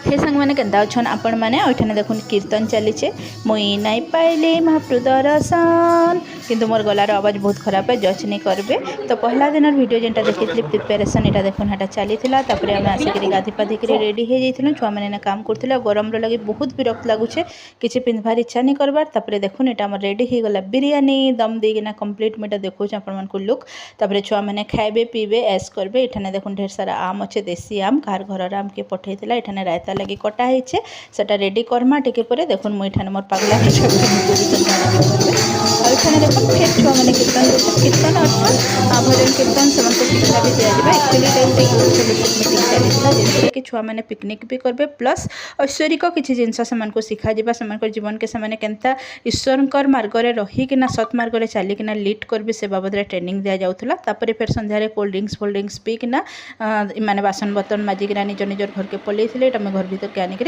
हे संग मैंने केन्ता अच्छन आपण मैंने ओठाने देखुन कीर्तन चलीचे मुई नाई पाइले महाप्रभु दर्शन किंतु मोर गलार आवाज बहुत खराब है जज नहीं करबे। तो पहला दिन वीडियो जेनटा देखी प्रिपेरेसन यहाँ देखुन हाँ चली आम आसिक गाधी पाधिक रेडी हो जाइलु छुआ मैंने काम करते गरम लगे बहुत विरक्त लगुचे किसी पिंधबार इच्छा नहीं करबार। तापर देखुन यहाँ रेडी हो गला बिरियानी दम देना कम्प्लीट मुझे देखो आपण लुक। तापर छुआ मैंने खाइबे पीबे ऐश करबे। एठाने देखुन ढेर सारा आम अच्छे देसी आम कार घर आम के पठे एठाने रायता लगी कटा होचे सेटा रेडी करमा टिके परे देखुन मुई ठाने मोर पागला एठाने देखुन फिर छुआ मैंने कीर्तन कीर्तन अर्थात भजन कीर्तन से शिक्षा भी दिया एक्चुअली मीटिंग चलता जिनसे कि छुआ मैंने पिकनिक भी करबे प्लस ऐश्वरिक किसी जिनस से शिखा जा जीवन के समय केन्ता ईश्वर मार्ग में रहीकिना सत् मार्ग में चलिकिना लीड करबे से बाबद ट्रेनिंग दि जाऊला। तापर फिर संध्यारे कोल्ड ड्रिंक्स पीकिना माने बासन बर्तन माजिकिना निज निजर घर के पलैले घर भर के आनिक